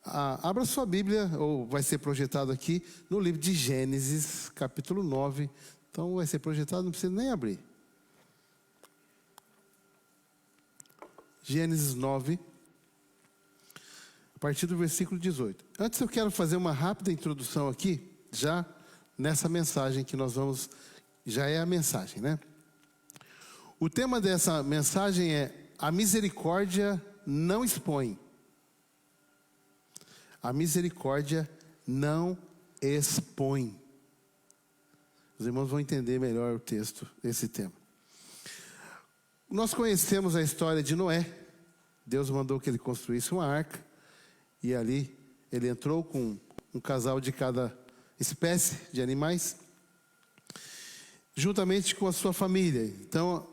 Abra sua Bíblia, ou vai ser projetado aqui, no livro de Gênesis, capítulo 9. Então vai ser projetado, não precisa nem abrir. Gênesis 9, a partir do versículo 18. Antes eu quero fazer uma rápida introdução aqui, já nessa mensagem que nós vamos... Já é a mensagem, né? O tema dessa mensagem é: a misericórdia não expõe. A misericórdia não expõe. Os irmãos vão entender melhor o texto, esse tema. Nós conhecemos a história de Noé. Deus mandou que ele construísse uma arca. E ali ele entrou com um casal de cada espécie de animais, juntamente com a sua família. Então,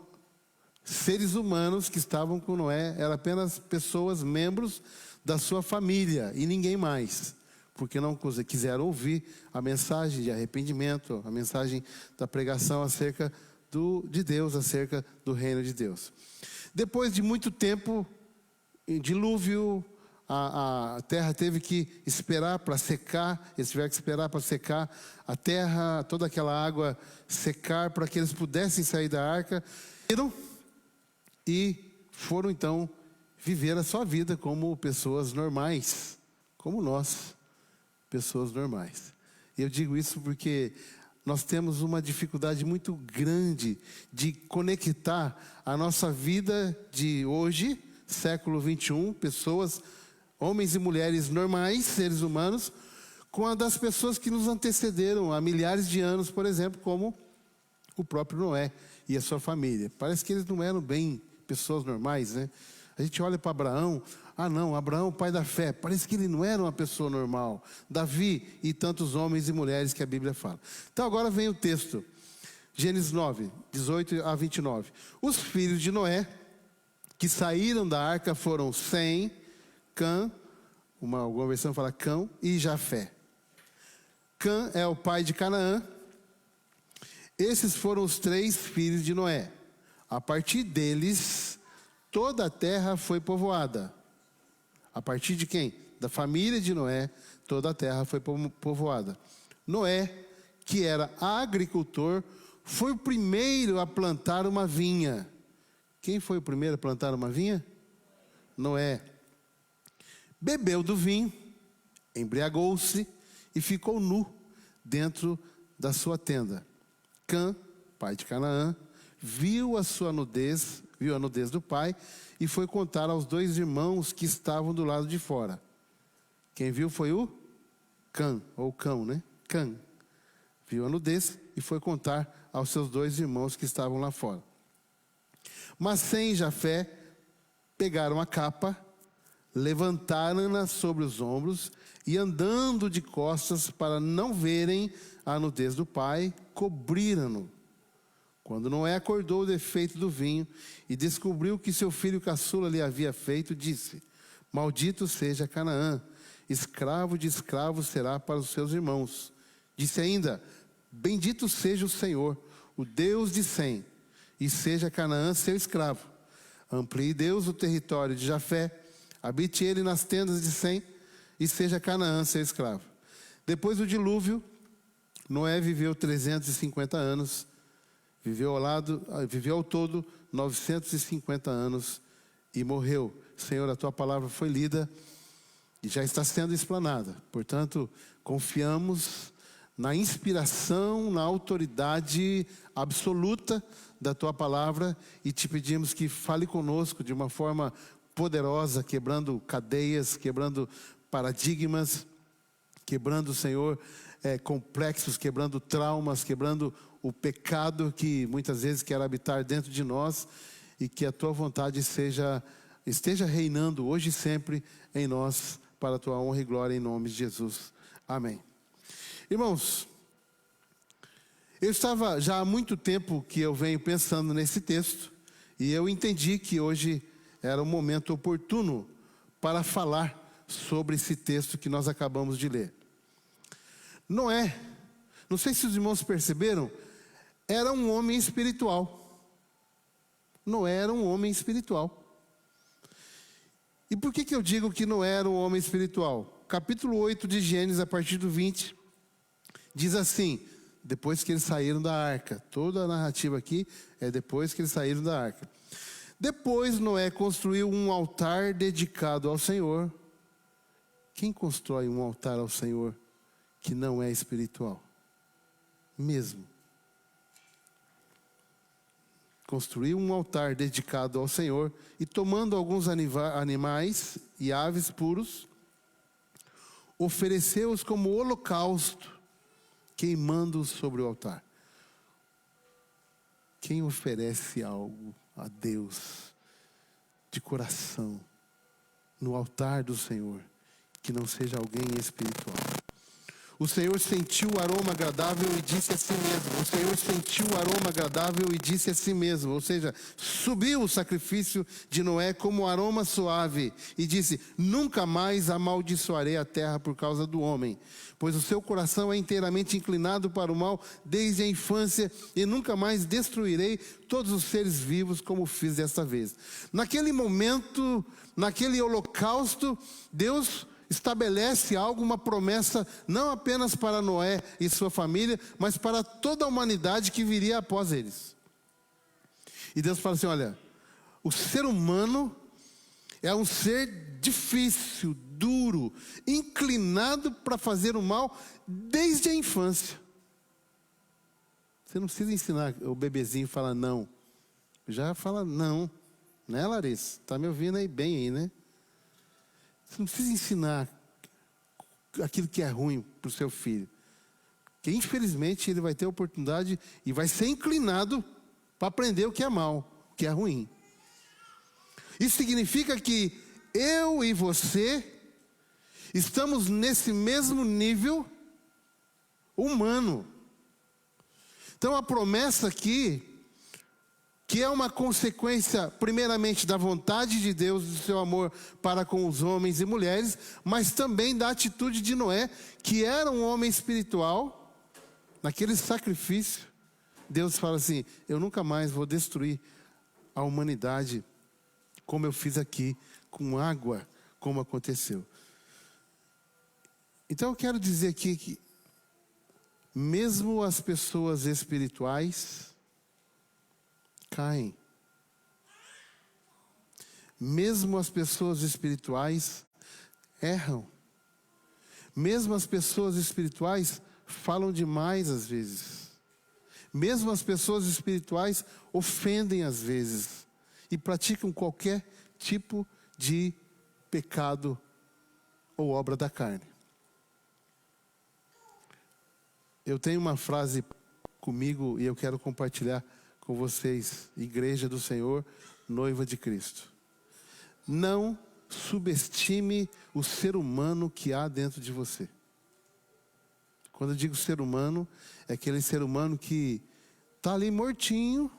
seres humanos que estavam com Noé eram apenas pessoas, membros da sua família e ninguém mais, porque não quiseram ouvir a mensagem de arrependimento, a mensagem da pregação acerca de Deus, acerca do reino de Deus. Depois de muito tempo, dilúvio, a terra teve que esperar para secar, eles tiveram que esperar para secar a terra, toda aquela água secar, para que eles pudessem sair da arca. E foram então viver a sua vida como pessoas normais, como nós, pessoas normais. E eu digo isso porque nós temos uma dificuldade muito grande de conectar a nossa vida de hoje, século 21, pessoas, homens e mulheres normais, seres humanos, com a das pessoas que nos antecederam há milhares de anos, por exemplo, como o próprio Noé e a sua família. Parece que eles não eram bem pessoas normais, né? A gente olha para Abraão, não, Abraão, pai da fé, parece que ele não era uma pessoa normal. Davi e tantos homens e mulheres que a Bíblia fala. Então agora vem o texto, Gênesis 9, 18 a 29. Os filhos de Noé, que saíram da arca, foram Sem, Cã, alguma versão fala Cão, e Jafé. Cã é o pai de Canaã. Esses foram os 3 filhos de Noé. A partir deles, toda a terra foi povoada. A partir de quem? Da família de Noé, toda a terra foi povoada. Noé, que era agricultor, foi o primeiro a plantar uma vinha. Quem foi o primeiro a plantar uma vinha? Noé. Bebeu do vinho, embriagou-se e ficou nu dentro da sua tenda. Cã, pai de Canaã, viu a nudez do pai e foi contar aos 2 irmãos que estavam do lado de fora. Quem viu foi o Cã, ou cão, né? Cã. Viu a nudez e foi contar aos seus 2 irmãos que estavam lá fora. Mas Sem e Jafé pegaram a capa, levantaram-na sobre os ombros e, andando de costas para não verem a nudez do pai, cobriram-no. Quando Noé acordou do efeito do vinho e descobriu que seu filho caçula lhe havia feito, disse: maldito seja Canaã, escravo de escravo será para os seus irmãos. Disse ainda: bendito seja o Senhor, o Deus de Sem, e seja Canaã seu escravo. Amplie Deus o território de Jafé, habite ele nas tendas de Sem, e seja Canaã seu escravo. Depois do dilúvio, Noé viveu 350 anos, viveu ao todo 950 anos e morreu. Senhor, a tua palavra foi lida e já está sendo explanada. Portanto, confiamos na inspiração, na autoridade absoluta da tua palavra e te pedimos que fale conosco de uma forma poderosa, quebrando cadeias, quebrando paradigmas, quebrando, Senhor, complexos, quebrando traumas, quebrando o pecado que muitas vezes quer habitar dentro de nós, e que a tua vontade esteja reinando hoje e sempre em nós, para a tua honra e glória, em nome de Jesus. Amém. Irmãos, eu estava já há muito tempo que eu venho pensando nesse texto, e eu entendi que hoje era um momento oportuno para falar sobre esse texto que nós acabamos de ler. Noé, não sei se os irmãos perceberam, era um homem espiritual. Noé era um homem espiritual. E por que eu digo que Noé era um homem espiritual? capítulo 8 de Gênesis, a partir do 20, diz assim, depois que eles saíram da arca. Toda a narrativa aqui é depois que eles saíram da arca. Depois Noé construiu um altar dedicado ao Senhor. Quem constrói um altar ao Senhor que não é espiritual? Mesmo. Construiu um altar dedicado ao Senhor e tomando alguns animais e aves puros, ofereceu-os como holocausto, queimando-os sobre o altar. Quem oferece algo a Deus de coração no altar do Senhor, que não seja alguém espiritual? O Senhor sentiu o aroma agradável e disse a si mesmo. O Senhor sentiu o aroma agradável e disse a si mesmo. Ou seja, subiu o sacrifício de Noé como aroma suave. E disse, nunca mais amaldiçoarei a terra por causa do homem. Pois o seu coração é inteiramente inclinado para o mal desde a infância. E nunca mais destruirei todos os seres vivos como fiz desta vez. Naquele momento, naquele holocausto, Deus estabelece algo, uma promessa, não apenas para Noé e sua família, mas para toda a humanidade que viria após eles. E Deus fala assim, olha, o ser humano é um ser difícil, duro, inclinado para fazer o mal desde a infância. Você não precisa ensinar o bebezinho a falar não. Já fala não, né, Larissa? Está me ouvindo aí bem aí, né? Você não precisa ensinar aquilo que é ruim para o seu filho. Porque infelizmente ele vai ter a oportunidade e vai ser inclinado para aprender o que é mal, o que é ruim. Isso significa que eu e você estamos nesse mesmo nível humano. Então a promessa aqui, que é uma consequência, primeiramente, da vontade de Deus, do seu amor para com os homens e mulheres, mas também da atitude de Noé, que era um homem espiritual. Naquele sacrifício, Deus fala assim, eu nunca mais vou destruir a humanidade, como eu fiz aqui, com água, como aconteceu. Então eu quero dizer aqui que, mesmo as pessoas espirituais caem. Mesmo as pessoas espirituais erram. Mesmo as pessoas espirituais falam demais às vezes. Mesmo as pessoas espirituais ofendem às vezes. E praticam qualquer tipo de pecado ou obra da carne. Eu tenho uma frase comigo e eu quero compartilhar com vocês, Igreja do Senhor, noiva de Cristo. Não subestime o ser humano que há dentro de você. Quando eu digo ser humano, é aquele ser humano que está ali mortinho,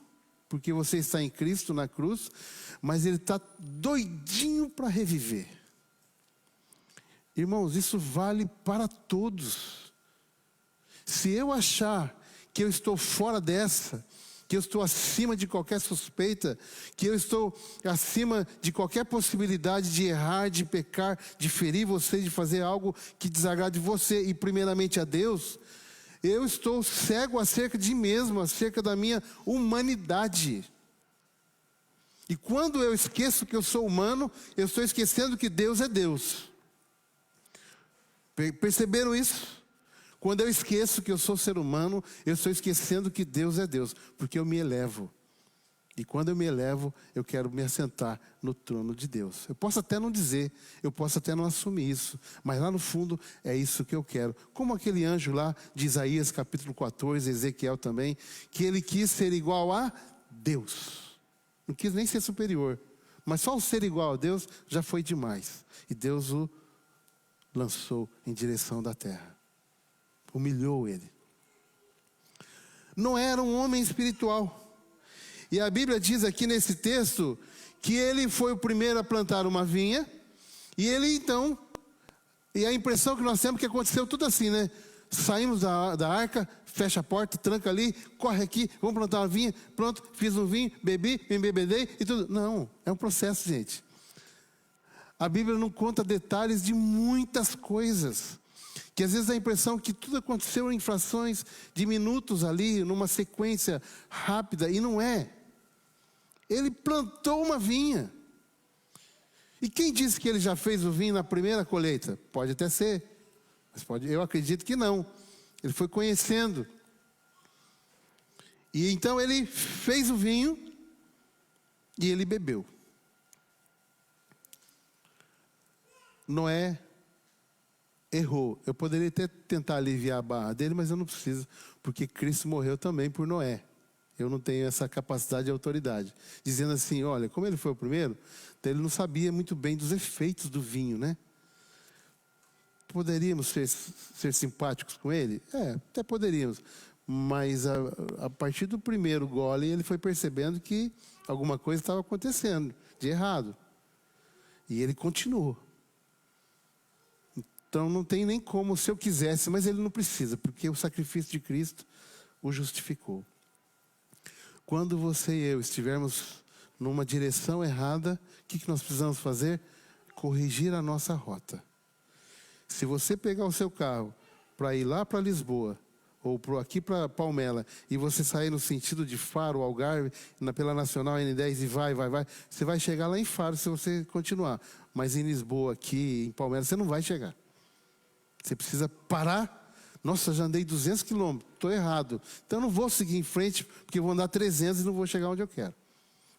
porque você está em Cristo na cruz, mas ele está doidinho para reviver. Irmãos, isso vale para todos. Se eu achar que eu estou fora dessa, que eu estou acima de qualquer suspeita, que eu estou acima de qualquer possibilidade de errar, de pecar, de ferir você, de fazer algo que desagrade você e primeiramente a Deus, eu estou cego acerca de mim mesmo, acerca da minha humanidade. E quando eu esqueço que eu sou humano, eu estou esquecendo que Deus é Deus. Perceberam isso? Quando eu esqueço que eu sou ser humano, eu estou esquecendo que Deus é Deus, porque eu me elevo. E quando eu me elevo, eu quero me assentar no trono de Deus. Eu posso até não dizer, eu posso até não assumir isso, mas lá no fundo é isso que eu quero. Como aquele anjo lá de Isaías capítulo 14, Ezequiel também, que ele quis ser igual a Deus. Não quis nem ser superior, mas só o ser igual a Deus já foi demais. E Deus o lançou em direção da terra. Humilhou ele. Não era um homem espiritual. E a Bíblia diz aqui nesse texto que ele foi o primeiro a plantar uma vinha. E ele então, e a impressão que nós temos é que aconteceu tudo assim, né? Saímos da arca, fecha a porta, tranca ali, corre aqui, vamos plantar uma vinha, pronto, fiz um vinho, bebi, me embebedei e tudo. Não, é um processo, gente. A Bíblia não conta detalhes de muitas coisas, que às vezes dá a impressão que tudo aconteceu em frações de minutos ali, numa sequência rápida, e não é. Ele plantou uma vinha. E quem disse que ele já fez o vinho na primeira colheita? Pode até ser, mas eu acredito que não. Ele foi conhecendo. E então ele fez o vinho e ele bebeu. Noé errou. Eu poderia até tentar aliviar a barra dele, mas eu não preciso, porque Cristo morreu também por Noé. Eu não tenho essa capacidade e autoridade. Dizendo assim, olha, como ele foi o primeiro, então ele não sabia muito bem dos efeitos do vinho, né? Poderíamos ser simpáticos com ele? Até poderíamos. Mas a partir do primeiro gole, ele foi percebendo que alguma coisa estava acontecendo de errado. E ele continuou. Então não tem nem como, se eu quisesse, mas ele não precisa, porque o sacrifício de Cristo o justificou. Quando você e eu estivermos numa direção errada, o que nós precisamos fazer? Corrigir a nossa rota. Se você pegar o seu carro para ir lá para Lisboa, ou aqui para Palmela, e você sair no sentido de Faro, Algarve, pela Nacional N10 e vai, você vai chegar lá em Faro se você continuar. Mas em Lisboa, aqui, em Palmela, você não vai chegar. Você precisa parar. Nossa, já andei 200 quilômetros, estou errado. Então eu não vou seguir em frente, porque eu vou andar 300 e não vou chegar onde eu quero.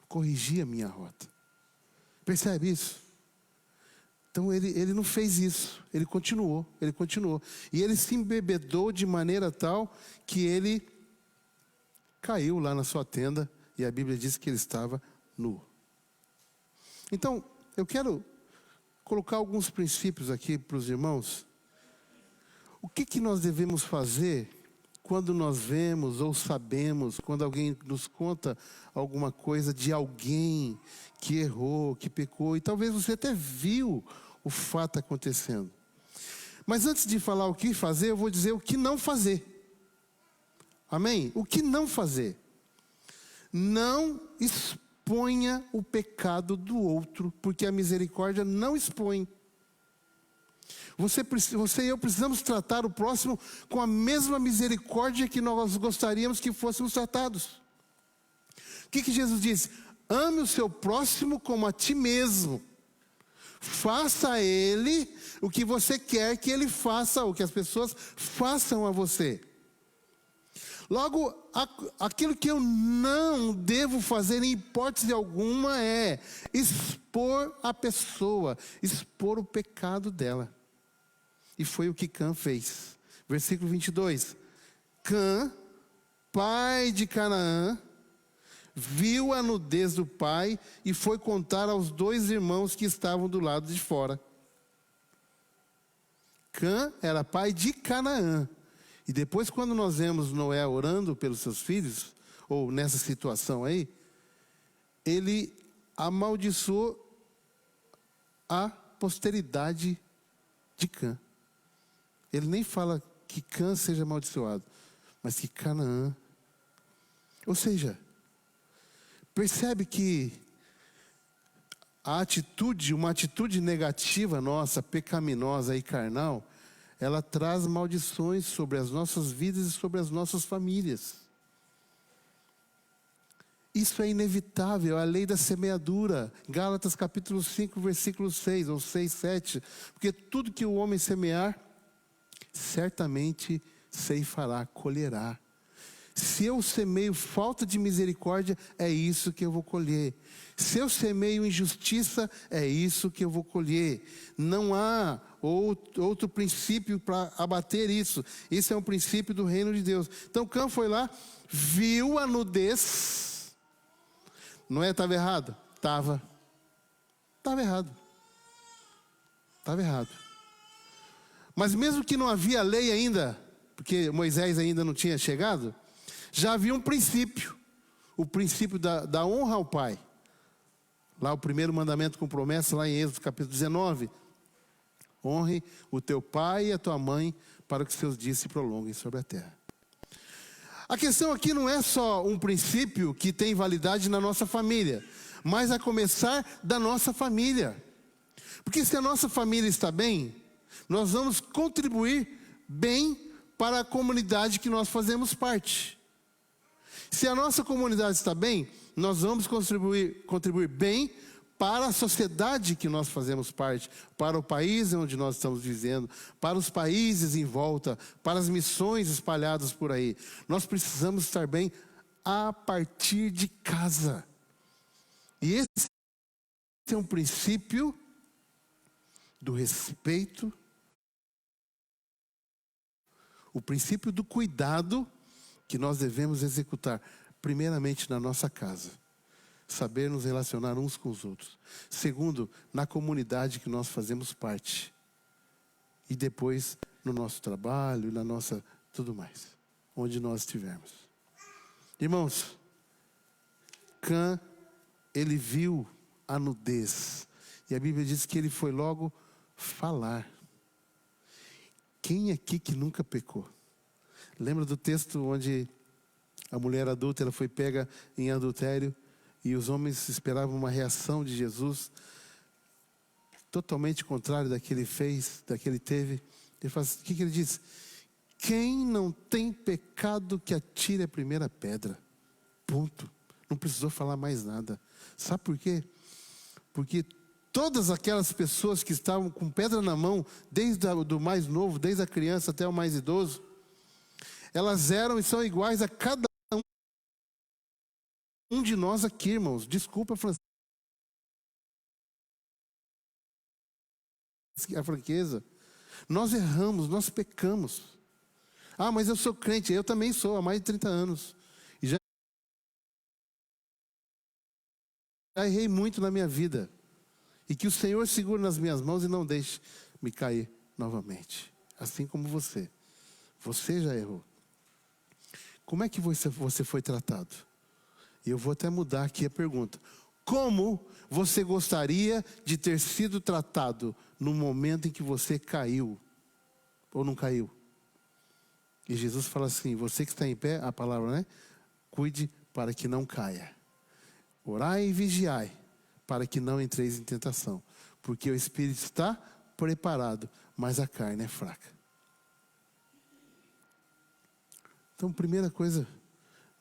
Corrigir a minha rota. Percebe isso? Então ele não fez isso, ele continuou. E ele se embebedou de maneira tal que ele caiu lá na sua tenda e a Bíblia diz que ele estava nu. Então, eu quero colocar alguns princípios aqui para os irmãos. O que nós devemos fazer quando nós vemos ou sabemos, quando alguém nos conta alguma coisa de alguém que errou, que pecou, e talvez você até viu o fato acontecendo. Mas antes de falar o que fazer, eu vou dizer o que não fazer. Amém? O que não fazer? Não exponha o pecado do outro, porque a misericórdia não expõe. Você e eu precisamos tratar o próximo com a mesma misericórdia que nós gostaríamos que fôssemos tratados. O que Jesus disse? Ame o seu próximo como a ti mesmo. Faça a ele o que você quer que ele faça, ou que as pessoas façam a você. Logo, aquilo que eu não devo fazer em hipótese alguma é expor a pessoa, expor o pecado dela. E foi o que Cã fez. Versículo 22. Cã, pai de Canaã, viu a nudez do pai e foi contar aos 2 irmãos que estavam do lado de fora. Cã era pai de Canaã. E depois, quando nós vemos Noé orando pelos seus filhos, ou nessa situação aí, ele amaldiçoou a posteridade de Cã. Ele nem fala que Cã seja amaldiçoado, mas que Canaã. Ou seja, percebe que uma atitude negativa nossa, pecaminosa e carnal, ela traz maldições sobre as nossas vidas e sobre as nossas famílias. Isso é inevitável, é a lei da semeadura. Gálatas capítulo 5, versículo 6, ou 6, 7. Porque tudo que o homem semear, certamente ceifará, colherá. Se eu semeio falta de misericórdia, é isso que eu vou colher. Se eu semeio injustiça, é isso que eu vou colher. Não há outro princípio para abater isso. Isso é um princípio do reino de Deus. Então Cã foi lá, viu a nudez. Não é? Estava errado? Estava errado. Estava errado. Mas mesmo que não havia lei ainda, porque Moisés ainda não tinha chegado, já havia um princípio. O princípio da honra ao pai. Lá o primeiro mandamento com promessa, lá em Êxodo capítulo 19. Honre o teu pai e a tua mãe, para que seus dias se prolonguem sobre a terra. A questão aqui não é só um princípio que tem validade na nossa família, mas a começar da nossa família. Porque se a nossa família está bem, nós vamos contribuir bem para a comunidade que nós fazemos parte. Se a nossa comunidade está bem, nós vamos contribuir bem para a sociedade que nós fazemos parte, para o país onde nós estamos vivendo, para os países em volta, para as missões espalhadas por aí. Nós precisamos estar bem a partir de casa. E esse é um princípio do respeito, o princípio do cuidado que nós devemos executar, primeiramente na nossa casa. Saber nos relacionar uns com os outros. Segundo, na comunidade que nós fazemos parte. E depois, no nosso trabalho, na nossa... tudo mais. Onde nós estivermos. Irmãos, Cã, ele viu a nudez. E a Bíblia diz que ele foi logo falar. Quem aqui que nunca pecou? Lembra do texto onde a mulher adúltera foi pega em adultério e os homens esperavam uma reação de Jesus totalmente contrário da que ele fez, da que ele teve. Ele faz, o que ele diz? Quem não tem pecado que atire a primeira pedra. Ponto. Não precisou falar mais nada. Sabe por quê? Porque todas aquelas pessoas que estavam com pedra na mão, desde o mais novo, desde a criança até o mais idoso, elas eram e são iguais a cada um de nós aqui, irmãos. Desculpa a franqueza. Nós erramos, nós pecamos. Ah, mas eu sou crente. Eu também sou, há mais de 30 anos. E já errei muito na minha vida. E que o Senhor segure nas minhas mãos e não deixe me cair novamente. Assim como você. Você já errou. Como é que você foi tratado? E eu vou até mudar aqui a pergunta. Como você gostaria de ter sido tratado no momento em que você caiu? Ou não caiu? E Jesus fala assim, você que está em pé, a palavra, né? Cuide para que não caia. Orai e vigiai, para que não entreis em tentação. Porque o espírito está preparado, mas a carne é fraca. Então, primeira coisa,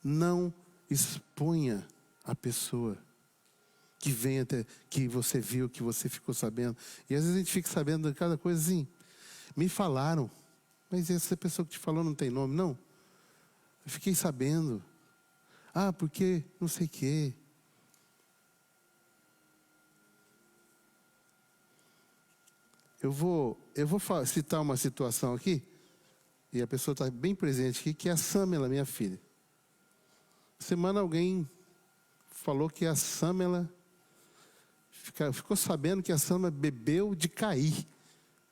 não exponha a pessoa que vem até, que você viu, que você ficou sabendo. E às vezes a gente fica sabendo de cada coisa assim. Me falaram, mas essa pessoa que te falou não tem nome, não? Eu fiquei sabendo. Ah, porque não sei o quê. Eu vou citar uma situação aqui, e a pessoa está bem presente aqui, que é a Samela, minha filha. Semana alguém falou que a Samela, ficou sabendo que a Samela bebeu de cair.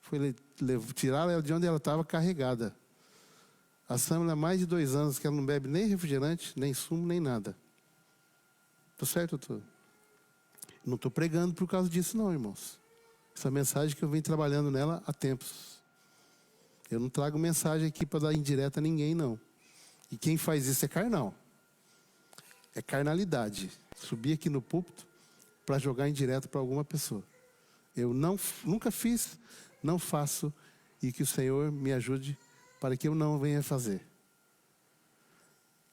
Foi tirar ela de onde ela estava carregada. A Samela há mais de 2 anos que ela não bebe nem refrigerante, nem sumo, nem nada. Estou certo, doutor? Não estou pregando por causa disso não, irmãos. Essa mensagem que eu venho trabalhando nela há tempos. Eu não trago mensagem aqui para dar indireta a ninguém, não. E quem faz isso é carnal. É carnalidade. Subir aqui no púlpito para jogar indireto para alguma pessoa. Eu nunca fiz, não faço, e que o Senhor me ajude para que eu não venha fazer.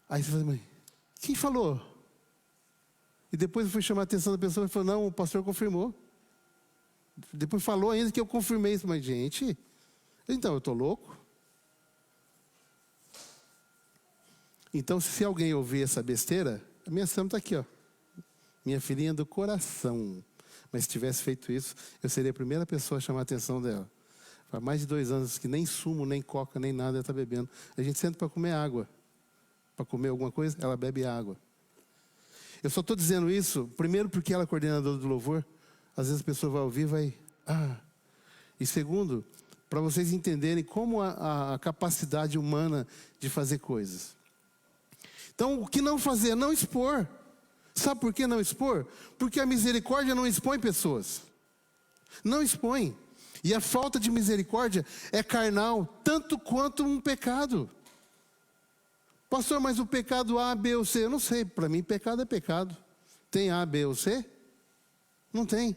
Aí você fala, mãe, quem falou? E depois eu fui chamar a atenção da pessoa e falou, não, o pastor confirmou. Depois falou ainda que eu confirmei isso. Mas, gente, então eu estou louco? Então, se alguém ouvir essa besteira, a minha Sam está aqui, ó. Minha filhinha do coração. Mas se tivesse feito isso, eu seria a primeira pessoa a chamar a atenção dela. Faz mais de 2 anos que nem sumo, nem coca, nem nada ela está bebendo. A gente senta para comer água. Para comer alguma coisa, ela bebe água. Eu só estou dizendo isso, primeiro porque ela é coordenadora do louvor. Às vezes a pessoa vai ouvir e vai... E segundo, para vocês entenderem como a capacidade humana de fazer coisas. Então, o que não fazer? Não expor. Sabe por que não expor? Porque a misericórdia não expõe pessoas. Não expõe. E a falta de misericórdia é carnal, tanto quanto um pecado. Pastor, mas o pecado A, B ou C? Eu não sei, para mim pecado é pecado. Tem A, B ou C? Não tem.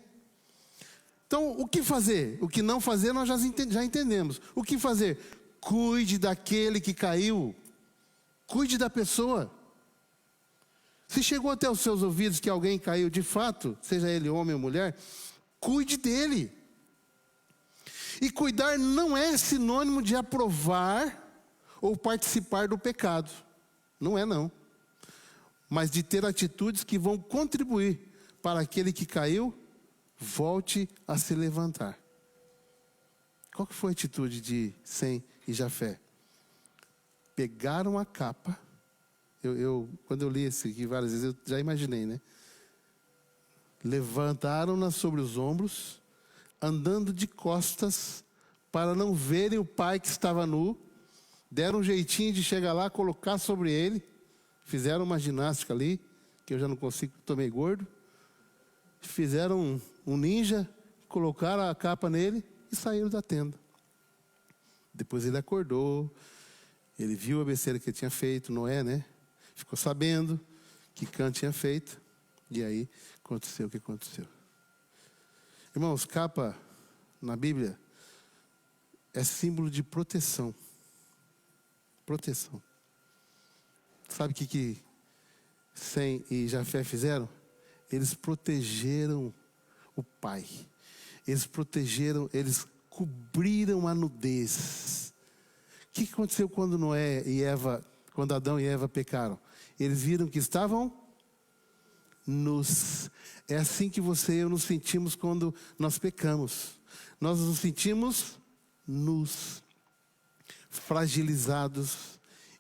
Então, o que fazer? O que não fazer nós já entendemos. O que fazer? Cuide daquele que caiu. Cuide da pessoa. Se chegou até os seus ouvidos que alguém caiu de fato, seja ele homem ou mulher, cuide dele. E cuidar não é sinônimo de aprovar ou participar do pecado. Não é, não. Mas de ter atitudes que vão contribuir para aquele que caiu volte a se levantar. Qual que foi a atitude de Sem e Jafé? Pegaram a capa. Quando eu li isso aqui várias vezes, eu já imaginei, né? Levantaram-na sobre os ombros, andando de costas, para não verem o pai que estava nu. Deram um jeitinho de chegar lá, colocar sobre ele. Fizeram uma ginástica ali, que eu já não consigo, estou meio gordo. Fizeram um ninja, colocaram a capa nele e saíram da tenda. Depois ele acordou, ele viu a besteira que ele tinha feito, Noé, né? Ficou sabendo que Cã tinha feito. E aí aconteceu o que aconteceu. Irmãos, capa na Bíblia é símbolo de proteção. Proteção. Sabe o que Sem e Jafé fizeram? Eles protegeram o pai. Eles cobriram a nudez. O que aconteceu quando quando Adão e Eva pecaram? Eles viram que estavam nus. É assim que você e eu nos sentimos quando nós pecamos. Nós nos sentimos nus, fragilizados,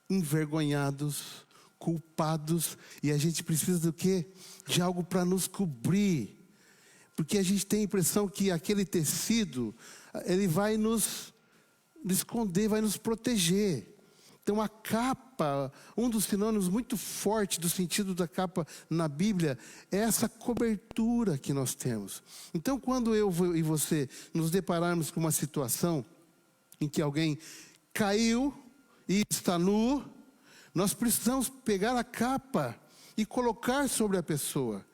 envergonhados, culpados, e a gente precisa do quê? De algo para nos cobrir, porque a gente tem a impressão que aquele tecido, ele vai nos esconder, vai nos proteger. Então a capa, um dos sinônimos muito forte do sentido da capa na Bíblia, é essa cobertura que nós temos. Então quando eu e você nos depararmos com uma situação em que alguém caiu e está nu, nós precisamos pegar a capa e colocar sobre a pessoa.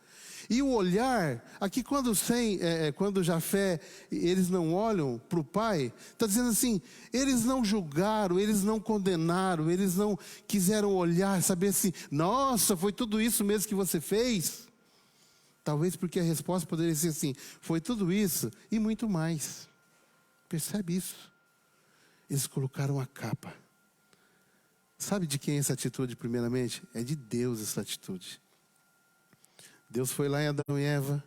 E o olhar, aqui quando Jafé, eles não olham para o pai, está dizendo assim, eles não julgaram, eles não condenaram, eles não quiseram olhar, saber assim, nossa, foi tudo isso mesmo que você fez? Talvez porque a resposta poderia ser assim, foi tudo isso e muito mais. Percebe isso? Eles colocaram a capa. Sabe de quem é essa atitude primeiramente? É de Deus essa atitude. Deus foi lá em Adão e Eva,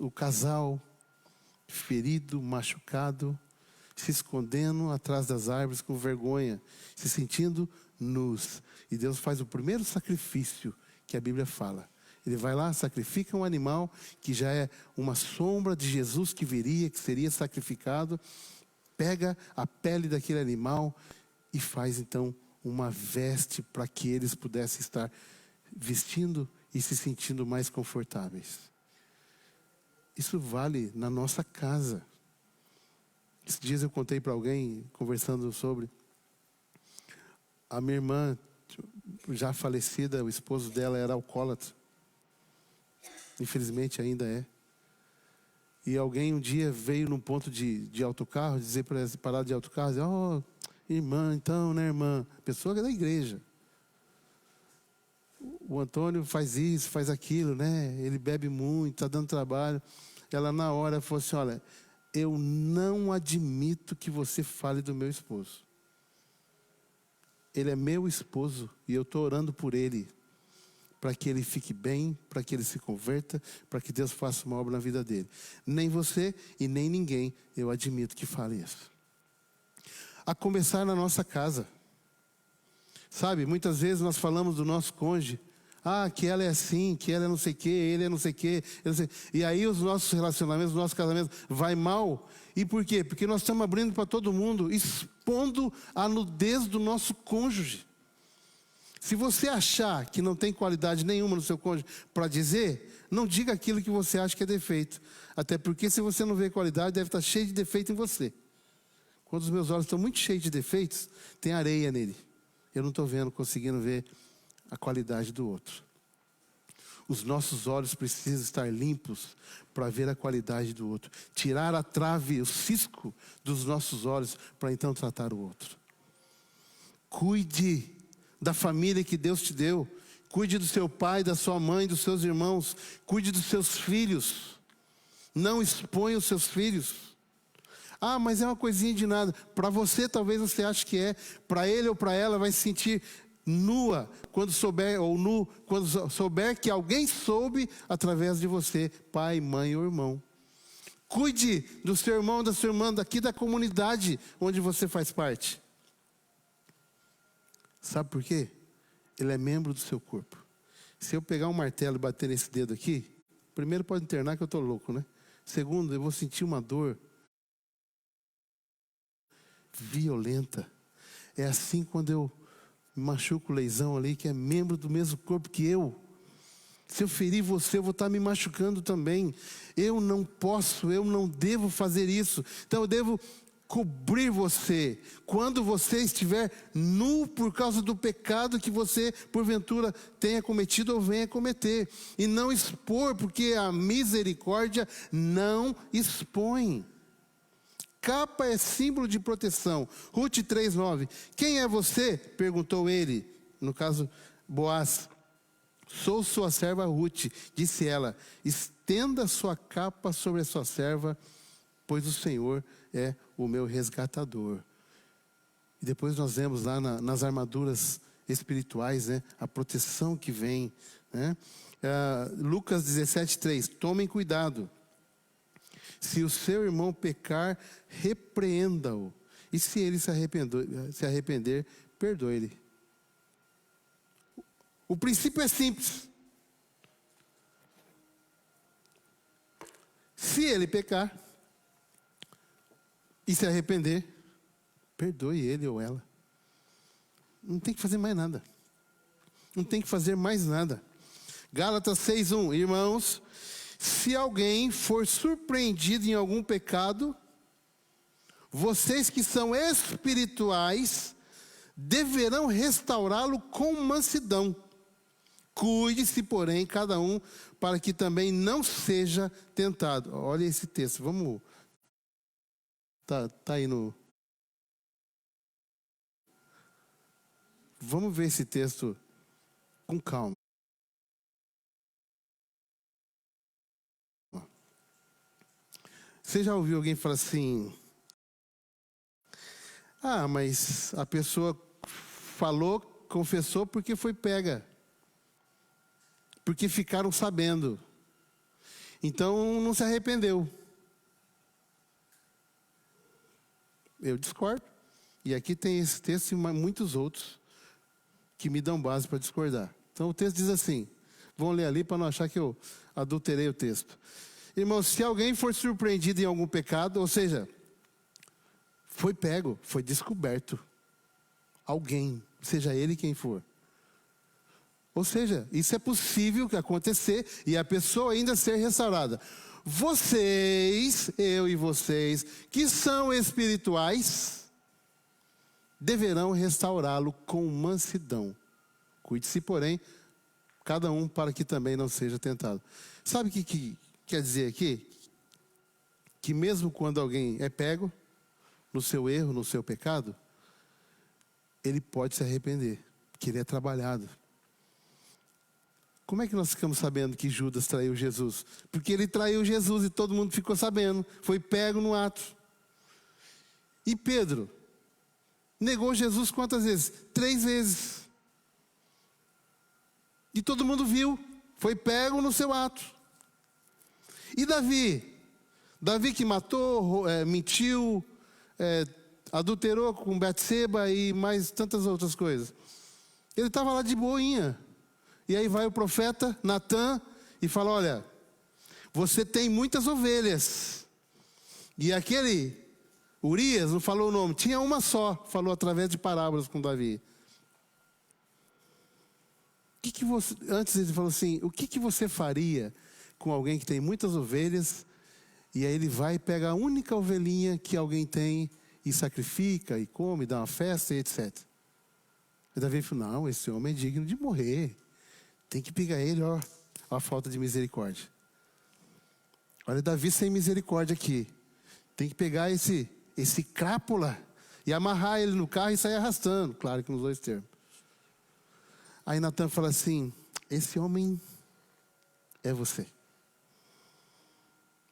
o casal ferido, machucado, se escondendo atrás das árvores com vergonha, se sentindo nus. E Deus faz o primeiro sacrifício que a Bíblia fala. Ele vai lá, sacrifica um animal que já é uma sombra de Jesus que viria, que seria sacrificado, pega a pele daquele animal e faz então uma veste para que eles pudessem estar vestindo e se sentindo mais confortáveis. Isso vale na nossa casa. Esses dias eu contei para alguém, conversando sobre a minha irmã, já falecida, o esposo dela era alcoólatra. Infelizmente ainda é. E alguém um dia veio num ponto de autocarro, dizer para ela parar de autocarro, dizer, oh, irmã, então, né, irmã? Pessoa da igreja. O Antônio faz isso, faz aquilo, né? Ele bebe muito, está dando trabalho. Ela na hora falou assim, olha, eu não admito que você fale do meu esposo. Ele é meu esposo e eu estou orando por ele, para que ele fique bem, para que ele se converta, para que Deus faça uma obra na vida dele. Nem você e nem ninguém, eu admito que fale isso. A começar na nossa casa. Sabe, muitas vezes nós falamos do nosso cônjuge, que ela é assim, que ela é não sei o que, ele é não sei o que, e aí os nossos relacionamentos, os nossos casamentos vai mal. E por quê? Porque nós estamos abrindo para todo mundo, expondo a nudez do nosso cônjuge. Se você achar que não tem qualidade nenhuma no seu cônjuge para dizer, não diga aquilo que você acha que é defeito. Até porque se você não vê qualidade, deve estar cheio de defeito em você. Quando os meus olhos estão muito cheios de defeitos, tem areia nele. Eu não estou conseguindo ver a qualidade do outro. Os nossos olhos precisam estar limpos para ver a qualidade do outro. Tirar a trave, o cisco dos nossos olhos para então tratar o outro. Cuide da família que Deus te deu. Cuide do seu pai, da sua mãe, dos seus irmãos. Cuide dos seus filhos. Não exponha os seus filhos. Ah, mas é uma coisinha de nada. Para você talvez você ache que é. Para ele ou para ela vai se sentir nua quando souber, ou nu quando souber que alguém soube através de você, pai, mãe ou irmão. Cuide do seu irmão, da sua irmã, daqui da comunidade onde você faz parte. Sabe por quê? Ele é membro do seu corpo. Se eu pegar um martelo e bater nesse dedo aqui, primeiro pode internar que eu estou louco, né? Segundo, eu vou sentir uma dor violenta. É assim quando eu machuco o leisão ali, que é membro do mesmo corpo que eu. Se eu ferir você, eu vou estar me machucando também. Eu não posso, eu não devo fazer isso. Então eu devo cobrir você quando você estiver nu por causa do pecado que você porventura tenha cometido ou venha cometer. E não expor, porque a misericórdia não expõe. Capa é símbolo de proteção. Rute 3:9. Quem é você? Perguntou ele. No caso, Boaz. Sou sua serva Rute, disse ela. Estenda sua capa sobre a sua serva, pois o Senhor é o meu resgatador. E depois nós vemos lá nas armaduras espirituais, né, a proteção que vem. Né? Lucas 17:3. Tomem cuidado. Se o seu irmão pecar, repreenda-o. E se ele se arrepender, perdoe-lhe. O princípio é simples. Se ele pecar e se arrepender, perdoe ele ou ela. Não tem que fazer mais nada. Não tem que fazer mais nada. Gálatas 6:1. Irmãos, se alguém for surpreendido em algum pecado, vocês que são espirituais deverão restaurá-lo com mansidão. Cuide-se, porém, cada um, para que também não seja tentado. Olha esse texto, vamos... Tá aí no... Vamos ver esse texto com calma. Você já ouviu alguém falar assim: ah, mas a pessoa falou, confessou porque foi pega. Porque ficaram sabendo. Então não se arrependeu. Eu discordo. E aqui tem esse texto e muitos outros que me dão base para discordar. Então o texto diz assim, vamos ler ali para não achar que eu adulterei o texto. Irmãos, se alguém for surpreendido em algum pecado, ou seja, foi pego, foi descoberto, alguém, seja ele quem for. Ou seja, isso é possível que acontecer e a pessoa ainda ser restaurada. Vocês, eu e vocês, que são espirituais, deverão restaurá-lo com mansidão. Cuide-se, porém, cada um para que também não seja tentado. Sabe o que quer dizer aqui? Que mesmo quando alguém é pego no seu erro, no seu pecado, ele pode se arrepender, que ele é trabalhado. Como é que nós ficamos sabendo que Judas traiu Jesus? Porque ele traiu Jesus e todo mundo ficou sabendo. Foi pego no ato. E Pedro negou Jesus quantas vezes? 3 vezes. E todo mundo viu. Foi pego no seu ato. E Davi? Davi que matou, mentiu, adulterou com Betseba e mais tantas outras coisas. Ele estava lá de boinha. E aí vai o profeta Natã e fala: olha, você tem muitas ovelhas. E aquele Urias, não falou o nome, tinha uma só, falou através de parábolas com Davi. Antes ele falou assim: o que você faria com alguém que tem muitas ovelhas, e aí ele vai e pega a única ovelhinha que alguém tem e sacrifica, e come, dá uma festa e etc. E Davi falou: não, esse homem é digno de morrer. Tem que pegar ele, ó, a falta de misericórdia. Olha Davi sem misericórdia aqui. Tem que pegar esse crápula e amarrar ele no carro e sair arrastando. Claro que nos dois termos. Aí Natan fala assim, esse homem é você.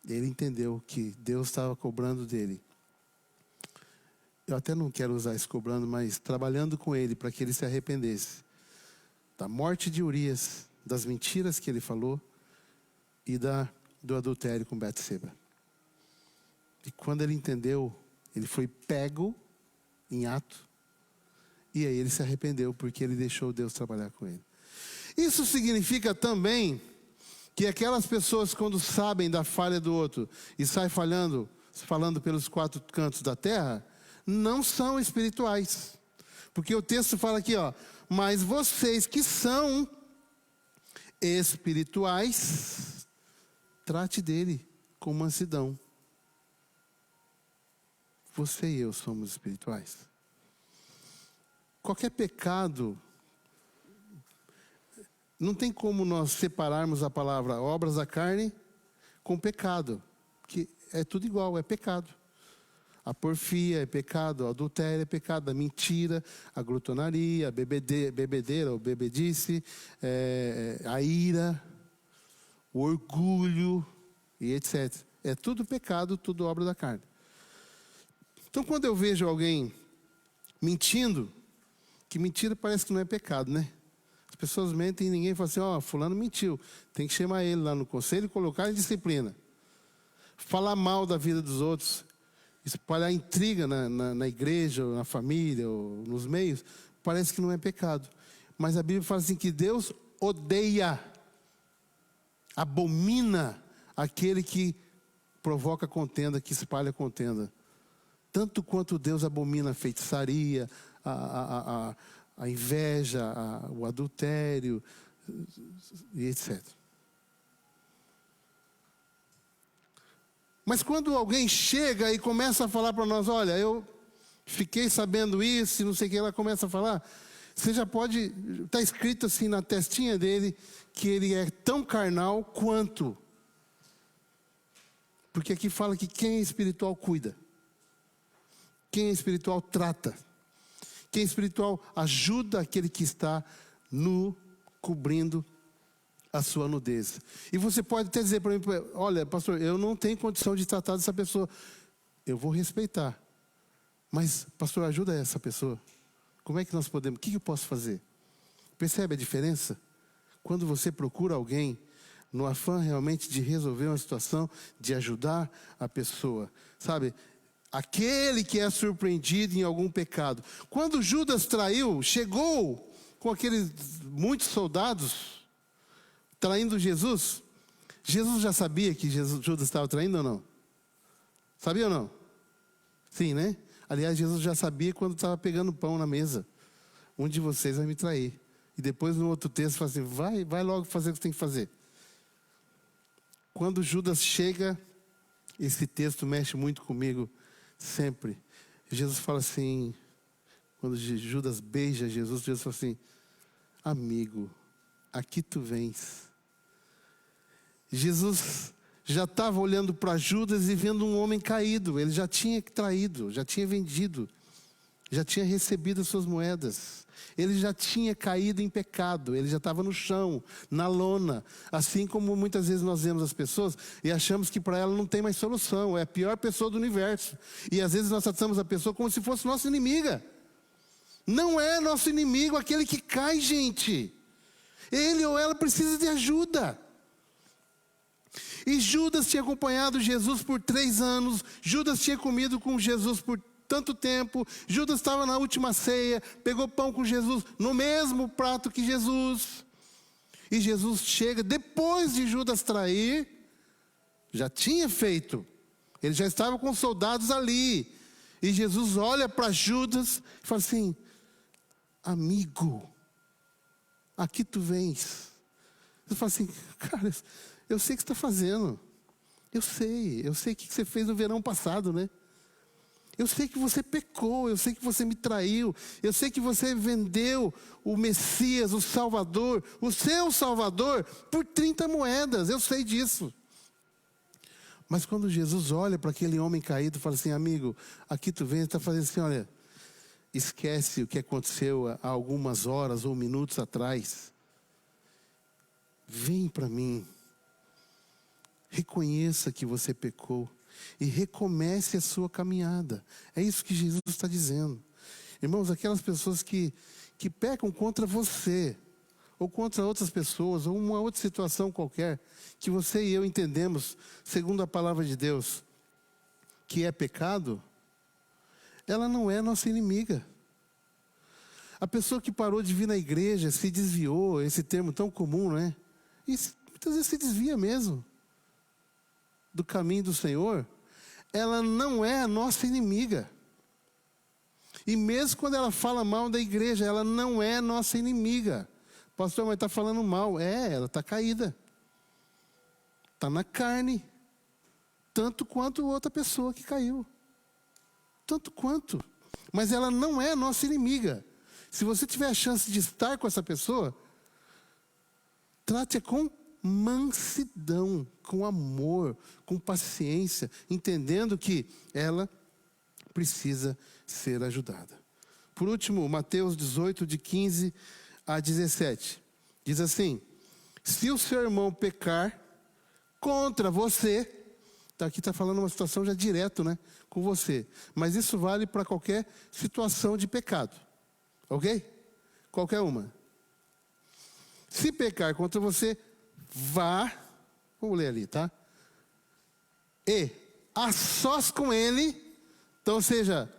Ele entendeu que Deus estava cobrando dele. Eu até não quero usar esse cobrando, mas trabalhando com ele para que ele se arrependesse da morte de Urias, das mentiras que ele falou e do adultério com Betseba. E quando ele entendeu, ele foi pego em ato. E aí ele se arrependeu porque ele deixou Deus trabalhar com ele. Isso significa também que aquelas pessoas, quando sabem da falha do outro e saem falando pelos quatro cantos da terra, não são espirituais. Porque o texto fala aqui, ó, mas vocês que são espirituais, trate dele com mansidão. Você e eu somos espirituais. Qualquer pecado, não tem como nós separarmos a palavra obras da carne com pecado, que é tudo igual, é pecado. A porfia é pecado, o adultério é pecado, a mentira, a glutonaria, a bebedeira ou bebedice, a ira, o orgulho e etc. É tudo pecado, tudo obra da carne. Então quando eu vejo alguém mentindo, que mentira parece que não é pecado, né? As pessoas mentem e ninguém fala assim, ó, fulano mentiu. Tem que chamar ele lá no conselho e colocar em disciplina. Falar mal da vida dos outros, espalhar intriga na igreja, ou na família, ou nos meios, parece que não é pecado. Mas a Bíblia fala assim que Deus odeia, abomina aquele que provoca contenda, que espalha contenda. Tanto quanto Deus abomina a feitiçaria, a inveja, o adultério, e etc. Mas quando alguém chega e começa a falar para nós, olha, eu fiquei sabendo isso, e não sei o que, ela começa a falar, você já pode, está escrito assim na testinha dele, que ele é tão carnal quanto. Porque aqui fala que quem é espiritual cuida. Quem é espiritual trata. Quem é espiritual ajuda aquele que está nu, cobrindo a sua nudez. E você pode até dizer para mim, olha, pastor, eu não tenho condição de tratar dessa pessoa. Eu vou respeitar. Mas, pastor, ajuda essa pessoa. Como é que nós podemos, o que eu posso fazer? Percebe a diferença? Quando você procura alguém, no afã realmente de resolver uma situação, de ajudar a pessoa. Sabe, aquele que é surpreendido em algum pecado. Quando Judas traiu, chegou com aqueles muitos soldados traindo Jesus. Jesus já sabia que Judas estava traindo ou não? Sabia ou não? Sim, né? Aliás, Jesus já sabia quando estava pegando pão na mesa. Um de vocês vai me trair. E depois no outro texto fala assim, vai logo fazer o que você tem que fazer. Quando Judas chega, esse texto mexe muito comigo sempre. Jesus fala assim, quando Judas beija Jesus, Jesus fala assim, amigo, aqui tu vens. Jesus já estava olhando para Judas e vendo um homem caído. Ele já tinha traído, já tinha vendido, já tinha recebido as suas moedas. Ele já tinha caído em pecado, ele já estava no chão, na lona. Assim como muitas vezes nós vemos as pessoas e achamos que para ela não tem mais solução, é a pior pessoa do universo. E às vezes nós tratamos a pessoa como se fosse nossa inimiga. Não é nosso inimigo aquele que cai, gente. Ele ou ela precisa de ajuda. E Judas tinha acompanhado Jesus por 3 anos. Judas tinha comido com Jesus por tanto tempo. Judas estava na última ceia, pegou pão com Jesus no mesmo prato que Jesus. E Jesus chega, depois de Judas trair, já tinha feito. Ele já estava com soldados ali. E Jesus olha para Judas e fala assim, amigo, aqui tu vens. Você fala assim, cara, eu sei o que você está fazendo. Eu sei o que você fez no verão passado, né? Eu sei que você pecou, eu sei que você me traiu, eu sei que você vendeu o Messias, o Salvador, o seu Salvador, por 30 moedas, eu sei disso. Mas quando Jesus olha para aquele homem caído, fala assim: amigo, aqui tu vem, está fazendo assim, olha, esquece o que aconteceu há algumas horas ou minutos atrás. Vem para mim, reconheça que você pecou e recomece a sua caminhada. É isso que Jesus está dizendo. Irmãos, aquelas pessoas que pecam contra você, ou contra outras pessoas, ou uma outra situação qualquer, que você e eu entendemos, segundo a palavra de Deus, que é pecado, ela não é nossa inimiga. A pessoa que parou de vir na igreja, se desviou, esse termo tão comum, não é? E muitas vezes se desvia mesmo do caminho do Senhor, ela não é a nossa inimiga. E mesmo quando ela fala mal da igreja, ela não é nossa inimiga. Pastor, mas está falando mal. Ela está caída. Está na carne. Tanto quanto outra pessoa que caiu. Tanto quanto. Mas ela não é nossa inimiga. Se você tiver a chance de estar com essa pessoa, trate-a com mansidão, com amor, com paciência, entendendo que ela precisa ser ajudada. Por último, Mateus 18, de 15 a 17. Diz assim: se o seu irmão pecar contra você, aqui está falando uma situação já direto, né, com você. Mas isso vale para qualquer situação de pecado. Ok? Qualquer uma. Se pecar contra você, vá, vamos ler ali, tá? E a sós com ele, então, ou seja,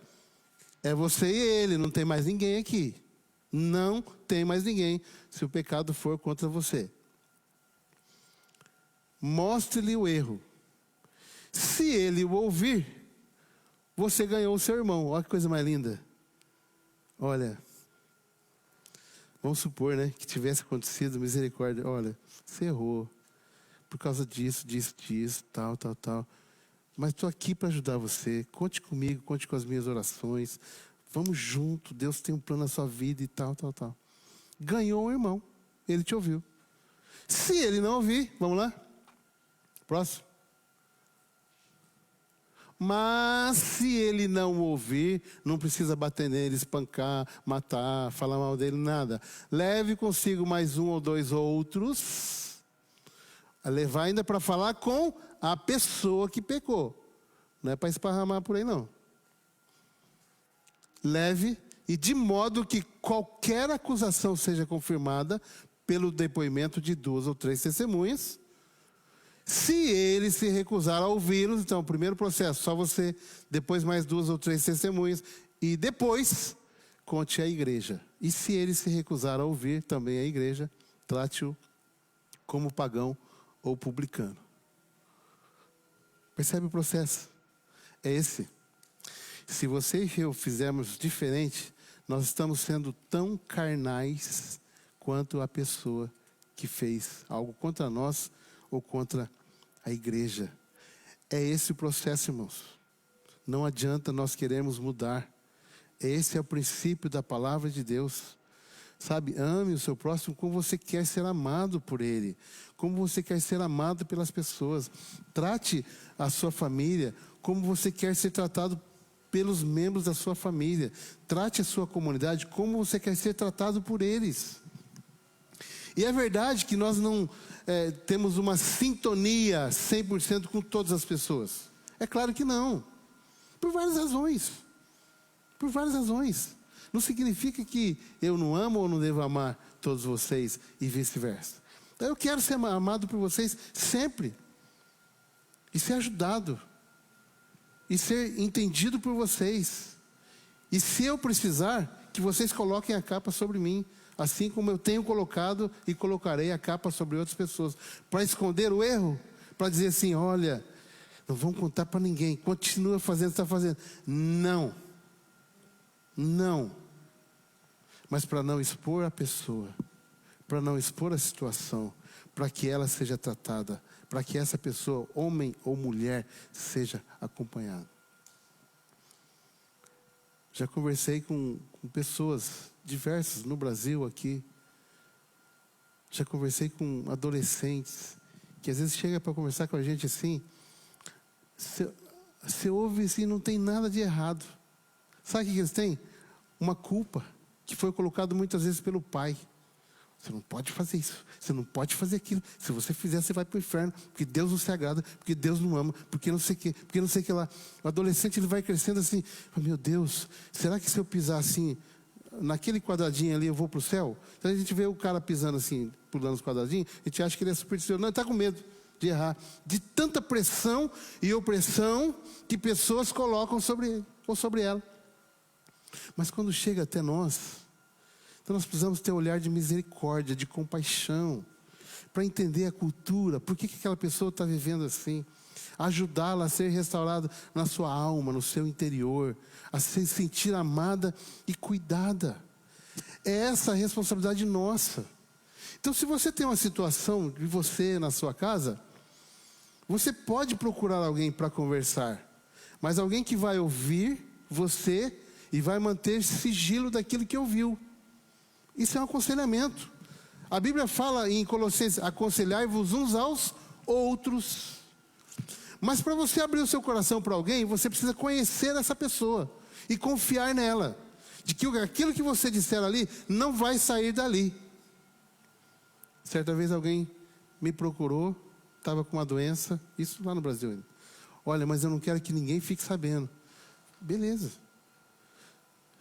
é você e ele, não tem mais ninguém aqui. Não tem mais ninguém, se o pecado for contra você. Mostre-lhe o erro. Se ele o ouvir, você ganhou o seu irmão. Olha que coisa mais linda. Olha, vamos supor, né, que tivesse acontecido, misericórdia. Olha, você errou por causa disso, tal. Mas estou aqui para ajudar você. Conte comigo, conte com as minhas orações. Vamos junto, Deus tem um plano na sua vida e tal. Ganhou um irmão, ele te ouviu. Se ele não ouvir, vamos lá? Próximo. Mas se ele não ouvir, não precisa bater nele, espancar, matar, falar mal dele, nada. Leve consigo mais um ou dois outros. Levar ainda para falar com a pessoa que pecou. Não é para esparramar por aí, não. Leve, e de modo que qualquer acusação seja confirmada pelo depoimento de 2 ou 3 testemunhas. Se ele se recusar a ouvi-los, então, o primeiro processo, só você, depois mais 2 ou 3 testemunhas, e depois, conte à igreja. E se ele se recusar a ouvir, também a igreja, trate-o como pagão ou publicano. Percebe o processo? É esse. Se você e eu fizermos diferente, nós estamos sendo tão carnais quanto a pessoa que fez algo contra nós ou contra a igreja. É esse o processo, irmãos. Não adianta nós queremos mudar. Esse é o princípio da palavra de Deus. Sabe, ame o seu próximo como você quer ser amado por ele. Como você quer ser amado pelas pessoas. Trate a sua família como você quer ser tratado pelos membros da sua família. Trate a sua comunidade como você quer ser tratado por eles. E é verdade que nós não temos uma sintonia 100% com todas as pessoas. É claro que não. Por várias razões. Por várias razões. Não significa que eu não amo ou não devo amar todos vocês e vice-versa. Então eu quero ser amado por vocês sempre. E ser ajudado. E ser entendido por vocês. E se eu precisar, que vocês coloquem a capa sobre mim. Assim como eu tenho colocado e colocarei a capa sobre outras pessoas. Para esconder o erro. Para dizer assim, olha, não vamos contar para ninguém. Continua fazendo o que está fazendo. Não. Não. Mas para não expor a pessoa. Para não expor a situação. Para que ela seja tratada. Para que essa pessoa, homem ou mulher, seja acompanhada. Já conversei com pessoas diversas no Brasil aqui. Já conversei com adolescentes que às vezes chega para conversar com a gente assim. Você ouve assim, não tem nada de errado. Sabe o que eles têm? Uma culpa que foi colocada muitas vezes pelo pai. Você não pode fazer isso, você não pode fazer aquilo. Se você fizer, você vai para o inferno, porque Deus não se agrada, porque Deus não ama, porque não sei o que, porque não sei o que lá. O adolescente ele vai crescendo assim, meu Deus, será que se eu pisar assim, naquele quadradinho ali, eu vou para o céu? Então a gente vê o cara pisando assim, pulando os quadradinhos, a gente acha que ele é supersticioso. Não, ele está com medo de errar. De tanta pressão e opressão que pessoas colocam sobre ele, ou sobre ela. Mas quando chega até nós, então nós precisamos ter um olhar de misericórdia, de compaixão, para entender a cultura, por que aquela pessoa está vivendo assim, ajudá-la a ser restaurada na sua alma, no seu interior, a se sentir amada e cuidada. É essa a responsabilidade nossa. Então, se você tem uma situação de você na sua casa, você pode procurar alguém para conversar, mas alguém que vai ouvir você e vai manter sigilo daquilo que ouviu. Isso é um aconselhamento. A Bíblia fala em Colossenses, aconselhai-vos uns aos outros. Mas para você abrir o seu coração para alguém, você precisa conhecer essa pessoa e confiar nela, de que aquilo que você disser ali não vai sair dali. Certa vez alguém me procurou, estava com uma doença, isso lá no Brasil ainda. Olha, mas eu não quero que ninguém fique sabendo. Beleza.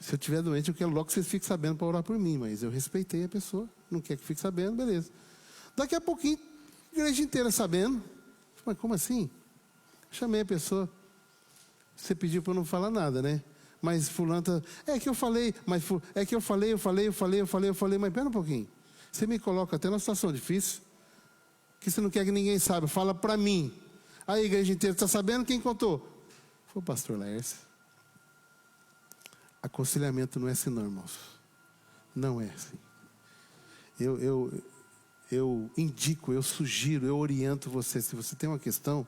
Se eu estiver doente, eu quero logo que vocês fiquem sabendo para orar por mim. Mas eu respeitei a pessoa, não quer que fique sabendo, beleza. Daqui a pouquinho, a igreja inteira sabendo. Mas como assim? Chamei a pessoa. Você pediu para eu não falar nada, né? Mas fulano tá... É que eu falei, mas é que eu falei, mas pera um pouquinho. Você me coloca até numa situação difícil, que você não quer que ninguém saiba, fala para mim. Aí a igreja inteira está sabendo, quem contou? Foi o pastor Laércio. Aconselhamento não é assim, não, irmãos. Não é assim. Eu indico, eu sugiro, eu oriento você. Se você tem uma questão,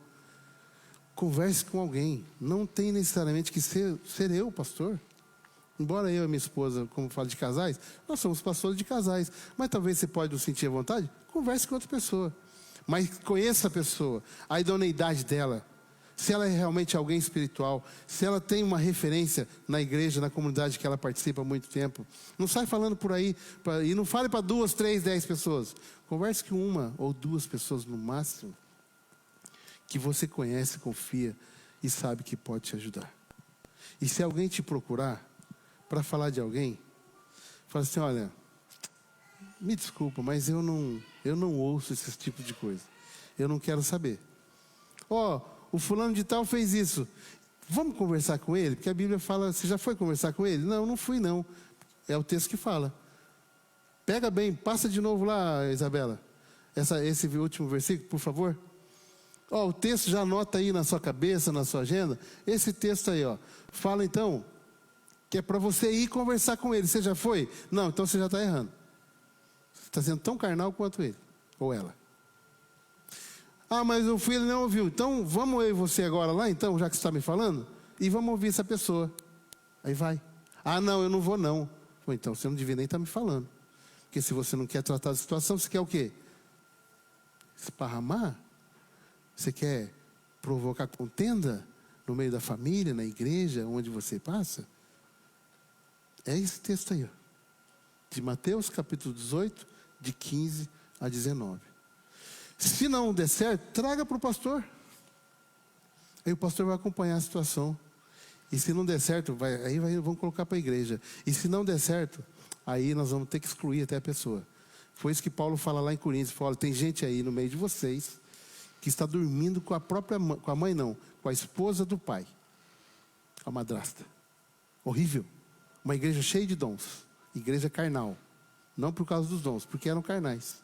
converse com alguém. Não tem necessariamente que ser eu, pastor. Embora eu e minha esposa, como falo de casais, nós somos pastores de casais. Mas talvez você pode não sentir à vontade, converse com outra pessoa. Mas conheça a pessoa, a idoneidade dela. Se ela é realmente alguém espiritual, se ela tem uma referência na igreja, na comunidade que ela participa há muito tempo. Não sai falando por aí, e não fale para 2, 3, 10 pessoas. Converse com 1 ou 2 pessoas no máximo, que você conhece, confia e sabe que pode te ajudar. E se alguém te procurar para falar de alguém, fala assim, olha, me desculpa, mas eu não ouço esse tipo de coisa. Eu não quero saber. O fulano de tal fez isso. Vamos conversar com ele? Porque a Bíblia fala, você já foi conversar com ele? Não, não fui não. É o texto que fala. Pega bem, passa de novo lá, Isabela. Esse último versículo, por favor. O texto já anota aí na sua cabeça, na sua agenda. Esse texto aí, fala então, que é para você ir conversar com ele. Você já foi? Não, então você já está errando. Você está sendo tão carnal quanto ele, ou ela. Mas o filho não ouviu. Então, vamos eu e você agora lá, então, já que você está me falando, e vamos ouvir essa pessoa. Aí vai. Não, eu não vou não. Então, você não devia nem estar me falando. Porque se você não quer tratar da situação, você quer o quê? Esparramar? Você quer provocar contenda no meio da família, na igreja, onde você passa? É esse texto aí, de Mateus capítulo 18, de 15 a 19. Se não der certo, traga para o pastor. Aí o pastor vai acompanhar a situação. E se não der certo, vamos colocar para a igreja. E se não der certo, aí nós vamos ter que excluir até a pessoa. Foi isso que Paulo fala lá em Coríntios. Fala, tem gente aí no meio de vocês que está dormindo com a própria mãe, com a mãe não, com a esposa do pai. A madrasta. Horrível. Uma igreja cheia de dons. Igreja carnal. Não por causa dos dons, porque eram carnais.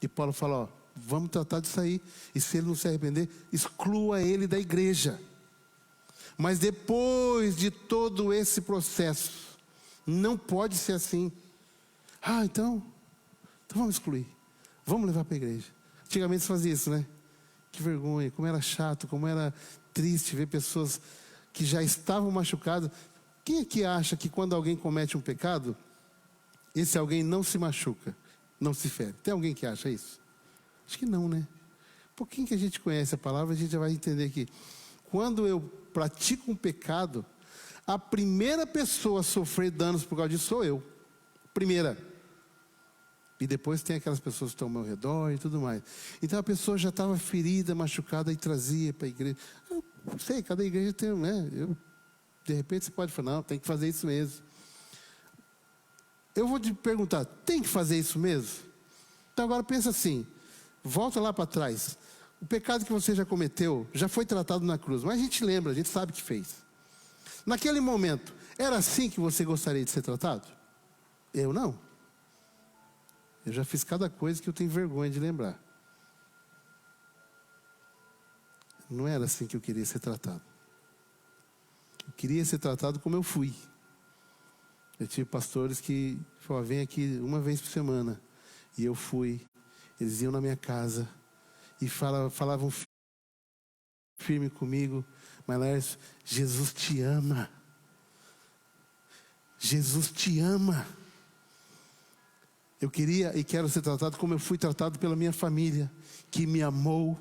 E Paulo fala, vamos tratar disso aí. E se ele não se arrepender, exclua ele da igreja. Mas depois de todo esse processo, não pode ser assim. Então vamos excluir. Vamos levar para a igreja. Antigamente se fazia isso, né? Que vergonha, como era chato, como era triste ver pessoas que já estavam machucadas. Quem é que acha que quando alguém comete um pecado, esse alguém não se machuca, não se fere? Tem alguém que acha isso? Acho que não, né? Um pouquinho que a gente conhece a palavra, a gente já vai entender que quando eu pratico um pecado, a primeira pessoa a sofrer danos por causa disso sou eu. Primeira. E depois tem aquelas pessoas que estão ao meu redor e tudo mais. Então a pessoa já estava ferida, machucada e trazia para a igreja. Eu não sei, cada igreja tem, né? De repente você pode falar, não, tem que fazer isso mesmo. Eu vou te perguntar, tem que fazer isso mesmo? Então agora pensa assim, volta lá para trás. O pecado que você já cometeu já foi tratado na cruz, mas a gente lembra, a gente sabe que fez. Naquele momento, era assim que você gostaria de ser tratado? Eu não. Eu já fiz cada coisa que eu tenho vergonha de lembrar. Não era assim que eu queria ser tratado. Eu queria ser tratado como eu fui. Eu tive pastores que falavam, vem aqui uma vez por semana. E eu fui. Eles iam na minha casa e falavam firme comigo. Mas Lércio, Jesus te ama. Jesus te ama. Eu queria e quero ser tratado como eu fui tratado pela minha família, que me amou.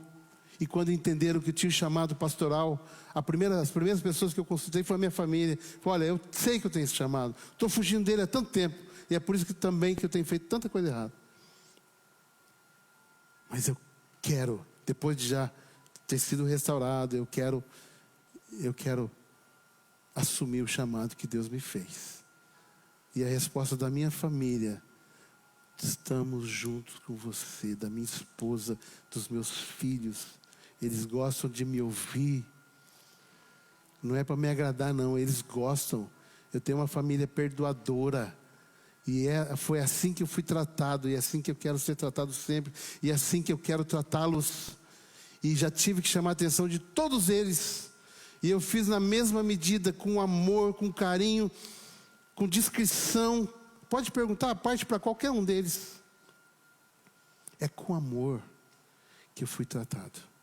E quando entenderam que eu tinha o chamado pastoral, as primeiras pessoas que eu consultei foi a minha família. Falei, olha, eu sei que eu tenho esse chamado. Estou fugindo dele há tanto tempo. E é por isso que também que eu tenho feito tanta coisa errada. Mas eu quero, depois de já ter sido restaurado, eu quero assumir o chamado que Deus me fez. E a resposta da minha família: estamos juntos com você, da minha esposa, dos meus filhos. Eles gostam de me ouvir. Não é para me agradar, não. Eles gostam. Eu tenho uma família perdoadora. E foi assim que eu fui tratado. E é assim que eu quero ser tratado sempre. E é assim que eu quero tratá-los. E já tive que chamar a atenção de todos eles. E eu fiz na mesma medida, com amor, com carinho, com discrição. Pode perguntar a parte para qualquer um deles. É com amor que eu fui tratado.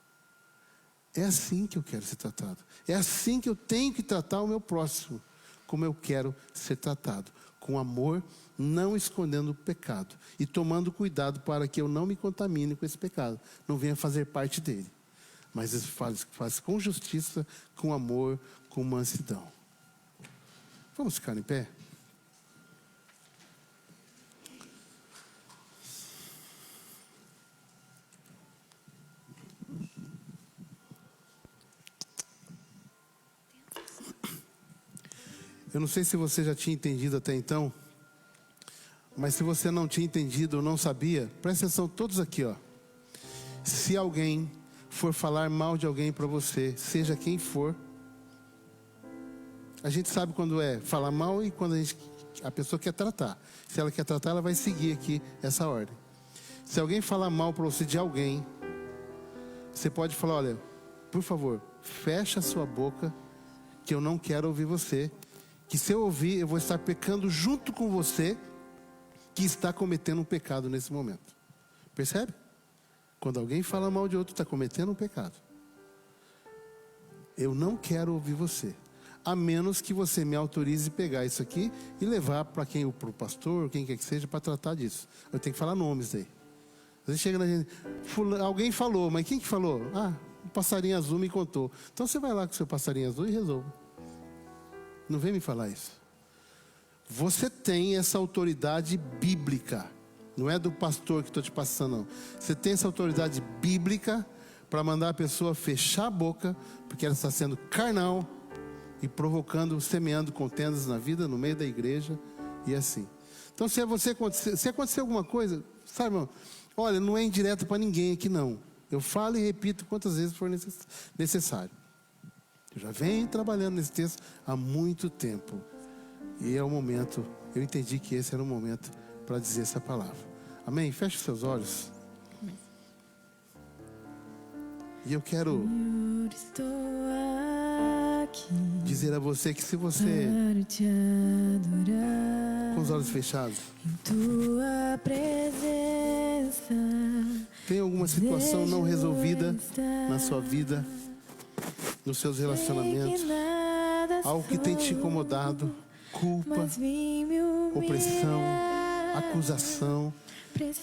É assim que eu quero ser tratado. É assim que eu tenho que tratar o meu próximo, como eu quero ser tratado. Com amor, não escondendo o pecado. E tomando cuidado para que eu não me contamine com esse pecado. Não venha fazer parte dele. Mas faz com justiça, com amor, com mansidão. Vamos ficar em pé? Eu não sei se você já tinha entendido até então, mas se você não tinha entendido ou não sabia, presta atenção todos aqui, ó. Se alguém for falar mal de alguém para você, seja quem for, a gente sabe quando é falar mal e quando a pessoa quer tratar. Se ela quer tratar, ela vai seguir aqui essa ordem. Se alguém falar mal para você de alguém, você pode falar, olha, por favor, fecha a sua boca, que eu não quero ouvir você. Que se eu ouvir, eu vou estar pecando junto com você, que está cometendo um pecado nesse momento. Percebe? Quando alguém fala mal de outro, está cometendo um pecado. Eu não quero ouvir você, a menos que você me autorize pegar isso aqui e levar para o pastor, quem quer que seja, para tratar disso. Eu tenho que falar nomes aí. Você chega na gente, alguém falou, mas quem que falou? Ah, o passarinho azul me contou. Então você vai lá com o seu passarinho azul e resolva. Não vem me falar isso. Você tem essa autoridade bíblica. Não é do pastor que estou te passando, não. Você tem essa autoridade bíblica para mandar a pessoa fechar a boca, porque ela está sendo carnal e provocando, semeando contendas na vida, no meio da igreja e assim. Então, se acontecer alguma coisa, sabe, irmão? Olha, não é indireto para ninguém aqui, não. Eu falo e repito quantas vezes for necessário. Eu já venho trabalhando nesse texto há muito tempo. E é o momento, eu entendi que esse era o momento para dizer essa palavra. Amém? Feche os seus olhos. Amém. E eu quero dizer a você que se você, com os olhos fechados, tem alguma situação não resolvida na sua vida, nos seus relacionamentos, algo que tem te incomodado, culpa, opressão, acusação.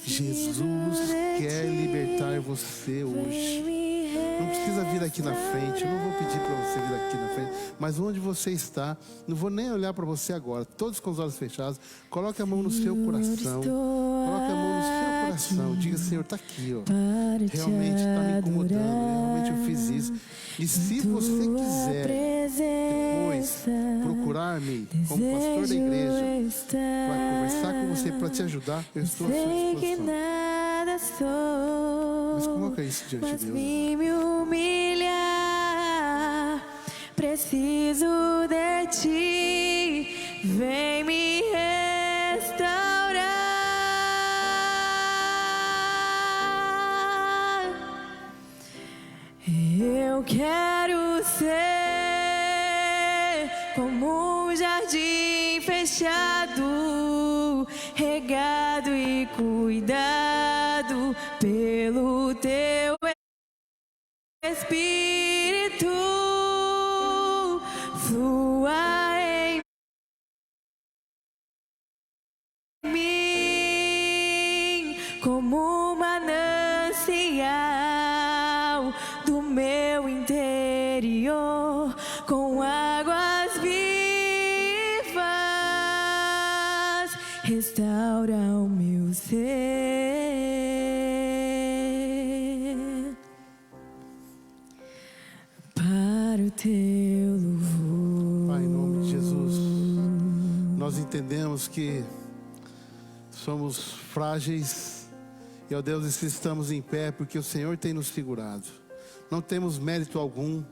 Jesus quer libertar você hoje. Não precisa vir aqui na frente. Eu não vou pedir para você vir aqui na frente. Mas onde você está, não vou nem olhar para você agora. Todos com os olhos fechados. Coloque a mão no seu coração. Coloque a mão no seu coração. Diga, Senhor, está aqui, ó. Realmente está me incomodando. Realmente eu fiz isso. E se você quiser depois procurar-me como pastor da igreja para conversar com você, para te ajudar, eu estou à sua disposição. Mas coloca isso diante de Deus. Me humilhar, preciso de ti, vem me restaurar. Eu quero ser como um jardim fechado, regado e cuidado pelo teu Espírito, flua em mim como um manancial do meu interior, com águas vivas, restaura o meu ser. Teu louvor. Pai, em nome de Jesus, nós entendemos que somos frágeis e, ó Deus, estamos em pé porque o Senhor tem nos segurado. Não temos mérito algum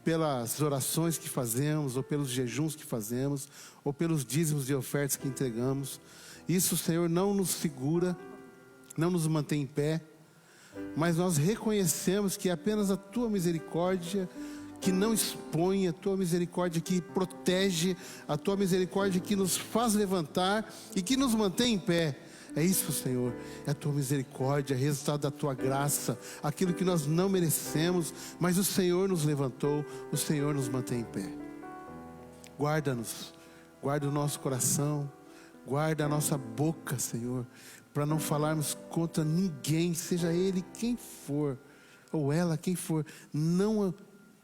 pelas orações que fazemos, ou pelos jejuns que fazemos, ou pelos dízimos e ofertas que entregamos. Isso, Senhor, não nos segura, não nos mantém em pé, mas nós reconhecemos que é apenas a Tua misericórdia que não expõe, a Tua misericórdia que protege, a Tua misericórdia que nos faz levantar e que nos mantém em pé. É isso, Senhor, é a Tua misericórdia, resultado da Tua graça, aquilo que nós não merecemos, mas o Senhor nos levantou, o Senhor nos mantém em pé. Guarda-nos, guarda o nosso coração, guarda a nossa boca, Senhor, para não falarmos contra ninguém, seja ele quem for, ou ela quem for. Não,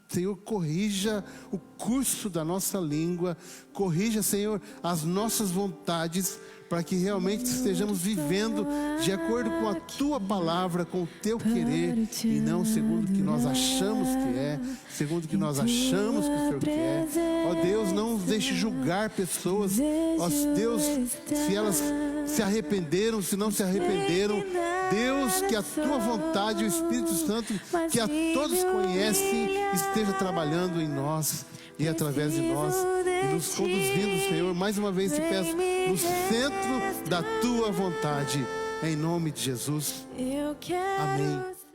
Senhor, corrija o curso da nossa língua, corrija, Senhor, as nossas vontades, para que realmente estejamos vivendo de acordo com a Tua palavra, com o Teu querer, e não segundo o que nós achamos que é, segundo o que nós achamos que o Senhor quer. Ó Deus, não nos deixe julgar pessoas, ó Deus, se elas se arrependeram, se não se arrependeram. Deus, que a Tua vontade, o Espírito Santo, que a todos conhecem, esteja trabalhando em nós e através de nós, e nos conduzindo, Senhor, mais uma vez te peço, no centro da Tua vontade, em nome de Jesus. Amém.